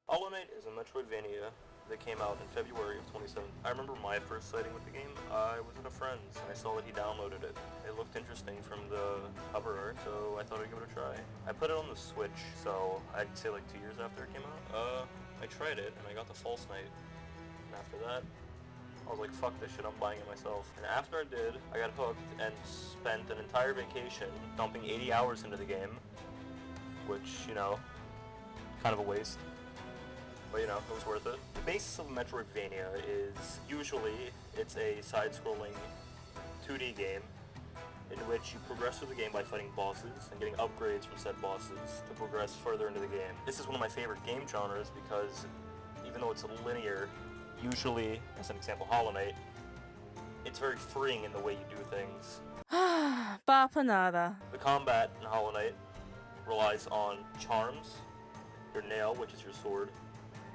Hollow Knight is a Metroidvania that came out in February of 2017. I remember my first sighting with the game. I was at a friend's and I saw that he downloaded it. It looked interesting from the cover art, so I thought I'd give it a try. I put it on the Switch, so I'd say like 2 years after it came out. I tried it and I got the False Knight. And after that, I was like, fuck this shit, I'm buying it myself. And after I did, I got hooked and spent an entire vacation dumping 80 hours into the game, which, you know, kind of a waste. But, you know, it was worth it. The basis of Metroidvania is usually it's a side-scrolling 2D game in which you progress through the game by fighting bosses and getting upgrades from said bosses to progress further into the game. This is one of my favorite game genres because even though it's linear, usually, as an example, Hollow Knight, it's very freeing in the way you do things. Papa nada. The combat in Hollow Knight relies on charms, your nail, which is your sword,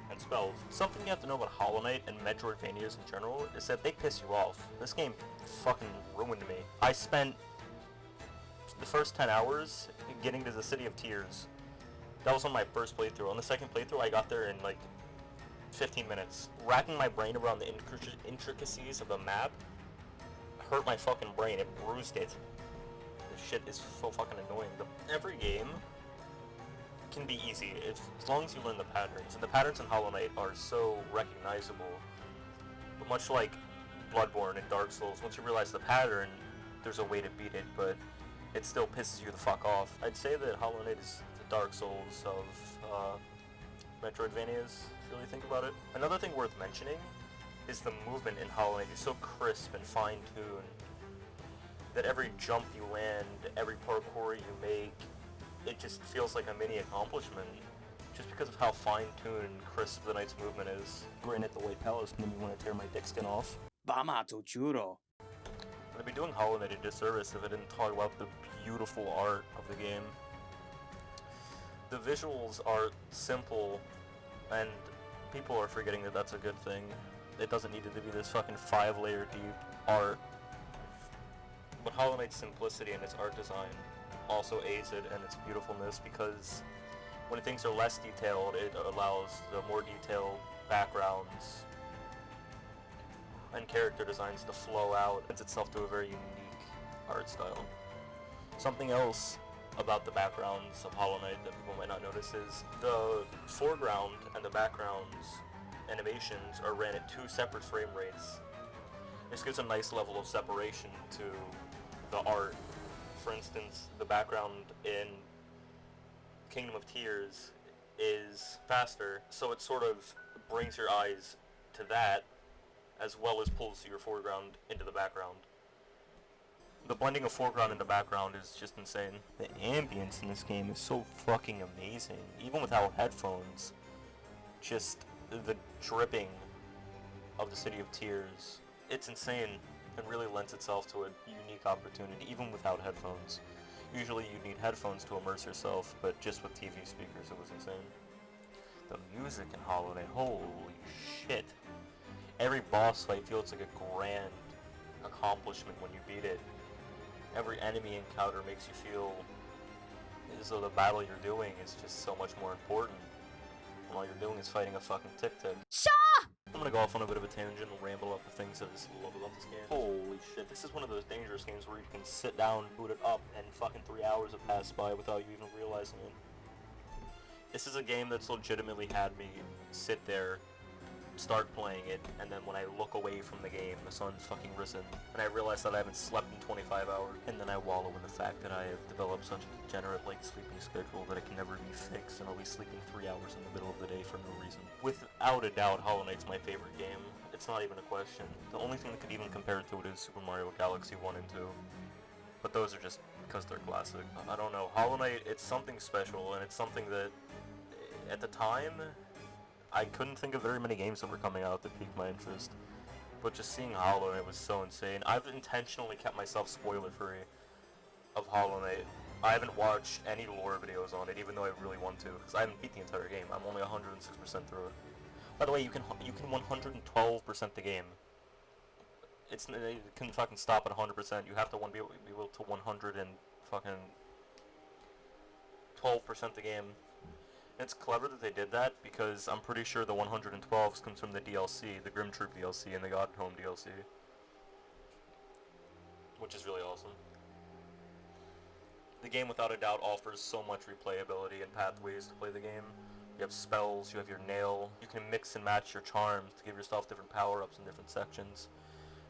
and spells. Something you have to know about Hollow Knight and Metroidvanias in general is that they piss you off. This game fucking ruined me. I spent the first 10 hours getting to the City of Tears. That was on my first playthrough. On the second playthrough, I got there in like 15 minutes. Racking my brain around the intricacies of the map hurt my fucking brain. It bruised it. This shit is so fucking annoying. Every game can be easy as long as you learn the patterns. And the patterns in Hollow Knight are so recognizable. But much like Bloodborne and Dark Souls, once you realize the pattern, there's a way to beat it, but it still pisses you the fuck off. I'd say that Hollow Knight is the Dark Souls of Metroidvanias, if you really think about it. Another thing worth mentioning is the movement in Hollow Knight is so crisp and fine-tuned that every jump you land, every parkour you make, it just feels like a mini accomplishment just because of how fine-tuned and crisp the knight's movement is. Granted, the White Palace made me want to tear my dick skin off. Bamato Churo. I'd be doing Hollow Knight a disservice if I didn't talk about the beautiful art of the game. The visuals are simple, and people are forgetting that that's a good thing. It doesn't need to be this fucking 5-layer deep art. But Hollow Knight's simplicity and its art design also aids it in its beautifulness because when things are less detailed, it allows the more detailed backgrounds and character designs to flow out. It lends itself to a very unique art style. Something else about the backgrounds of Hollow Knight that people might not notice is the foreground and the background's animations are ran at 2 separate frame rates. This gives a nice level of separation to the art. For instance, the background in Kingdom of Tears is faster, so it sort of brings your eyes to that as well as pulls your foreground into the background. The blending of foreground and the background is just insane. The ambience in this game is so fucking amazing. Even without headphones, just the dripping of the City of Tears, it's insane and really lends itself to a unique opportunity, even without headphones. Usually you need headphones to immerse yourself, but just with TV speakers it was insane. The music in Hollow Knight, holy shit. Every boss fight feels like a grand accomplishment when you beat it. Every enemy encounter makes you feel as though the battle you're doing is just so much more important. And all you're doing is fighting a fucking tic-tac. I'm gonna go off on a bit of a tangent and ramble about the things that I just love about this game. Holy shit, this is one of those dangerous games where you can sit down, boot it up, and fucking 3 hours have passed by without you even realizing it. This is a game that's legitimately had me sit there, start playing it, and then when I look away from the game, the sun's fucking risen, and I realize that I haven't slept in 25 hours, and then I wallow in the fact that I have developed such a degenerate-like sleeping schedule that it can never be fixed, and I'll be sleeping 3 hours in the middle of the day for no reason. Without a doubt, Hollow Knight's my favorite game. It's not even a question. The only thing that could even compare it to it is Super Mario Galaxy 1 and 2. But those are just because they're classic. I don't know. Hollow Knight, it's something special, and it's something that, at the time, I couldn't think of very many games that were coming out that piqued my interest. But just seeing Hollow Knight was so insane. I've intentionally kept myself spoiler-free of Hollow Knight. I haven't watched any lore videos on it, even though I really want to, because I haven't beat the entire game. I'm only 106% through it. By the way, you can 112% the game. It can fucking stop at 100%. You have to be able to 100 and fucking 12% the game. It's clever that they did that because I'm pretty sure the 112s comes from the DLC, the Grim Troop DLC and the God Home DLC. Which is really awesome. The game without a doubt offers so much replayability and pathways to play the game. You have spells, you have your nail, you can mix and match your charms to give yourself different power-ups in different sections.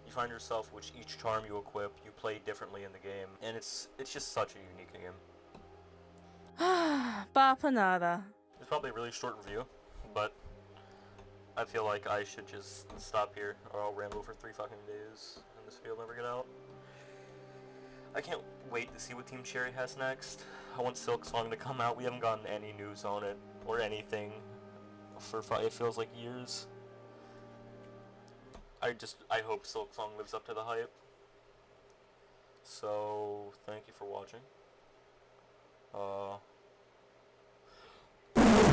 You find yourself which each charm you equip, you play differently in the game, and it's just such a unique game. Bapanada. It's probably a really short review, but I feel like I should just stop here or I'll ramble for 3 fucking days and this video will never get out. I can't wait to see what Team Cherry has next. I want Silk Song to come out. We haven't gotten any news on it or anything for it feels like years. I hope Silk Song lives up to the hype. So, thank you for watching.